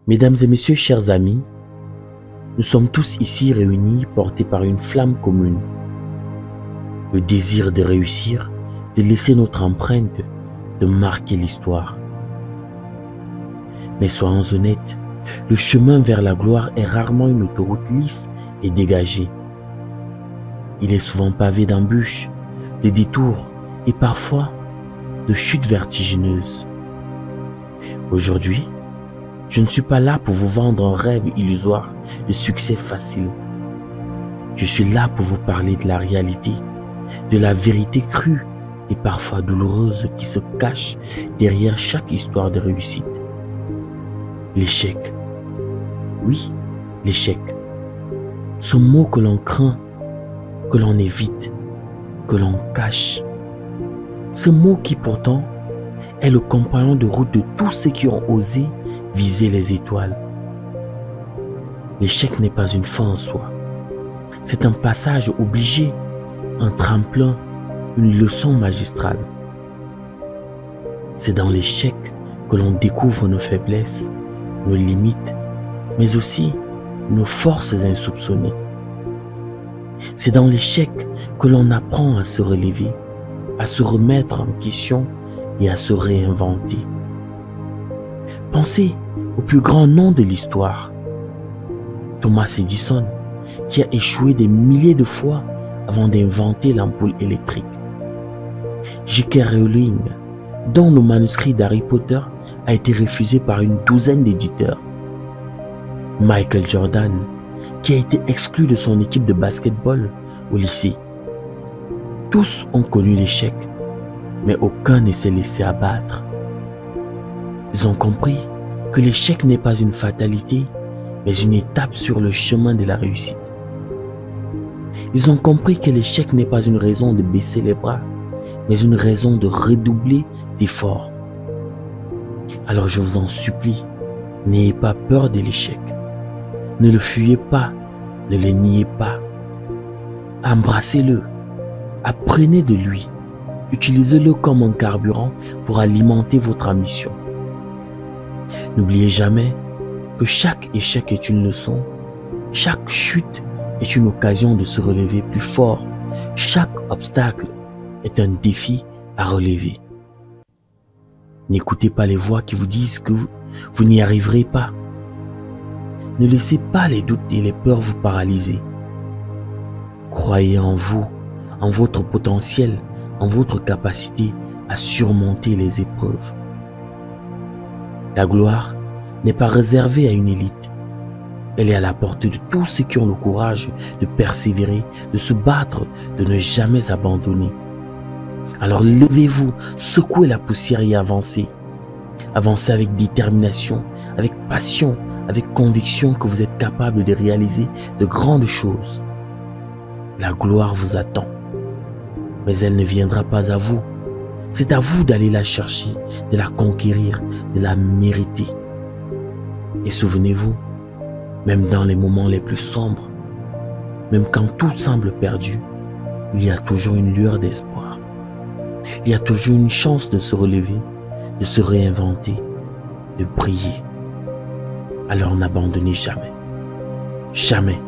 Mesdames et messieurs, chers amis, nous sommes tous ici réunis portés par une flamme commune. Le désir de réussir, de laisser notre empreinte, de marquer l'histoire. Mais soyons honnêtes, le chemin vers la gloire est rarement une autoroute lisse et dégagée. Il est souvent pavé d'embûches, de détours et parfois de chutes vertigineuses. Aujourd'hui, je ne suis pas là pour vous vendre un rêve illusoire de succès facile. Je suis là pour vous parler de la réalité, de la vérité crue et parfois douloureuse qui se cache derrière chaque histoire de réussite. L'échec. Oui, l'échec. Ce mot que l'on craint, que l'on évite, que l'on cache. Ce mot qui pourtant est le compagnon de route de tous ceux qui ont osé viser les étoiles. L'échec n'est pas une fin en soi. C'est un passage obligé, un tremplin, une leçon magistrale. C'est dans l'échec que l'on découvre nos faiblesses, nos limites, mais aussi nos forces insoupçonnées. C'est dans l'échec que l'on apprend à se relever, à se remettre en question et à se réinventer. Pensez au plus grand nom de l'histoire, Thomas Edison, qui a échoué des milliers de fois avant d'inventer l'ampoule électrique. J.K. Rowling, dont le manuscrit d'Harry Potter a été refusé par une douzaine d'éditeurs. Michael Jordan, qui a été exclu de son équipe de basketball au lycée. Tous ont connu l'échec, mais aucun ne s'est laissé abattre. Ils ont compris que l'échec n'est pas une fatalité, mais une étape sur le chemin de la réussite. Ils ont compris que l'échec n'est pas une raison de baisser les bras, mais une raison de redoubler d'efforts. Alors je vous en supplie, n'ayez pas peur de l'échec. Ne le fuyez pas, ne le niez pas. Embrassez-le, apprenez de lui, utilisez-le comme un carburant pour alimenter votre ambition. N'oubliez jamais que chaque échec est une leçon, chaque chute est une occasion de se relever plus fort, chaque obstacle est un défi à relever. N'écoutez pas les voix qui vous disent que vous n'y arriverez pas. Ne laissez pas les doutes et les peurs vous paralyser. Croyez en vous, en votre potentiel, en votre capacité à surmonter les épreuves. La gloire n'est pas réservée à une élite. Elle est à la portée de tous ceux qui ont le courage de persévérer, de se battre, de ne jamais abandonner. Alors levez-vous, secouez la poussière et avancez. Avancez avec détermination, avec passion, avec conviction que vous êtes capable de réaliser de grandes choses. La gloire vous attend, mais elle ne viendra pas à vous. C'est à vous d'aller la chercher, de la conquérir, de la mériter. Et souvenez-vous, même dans les moments les plus sombres, même quand tout semble perdu, il y a toujours une lueur d'espoir. Il y a toujours une chance de se relever, de se réinventer, de briller. Alors n'abandonnez jamais. Jamais.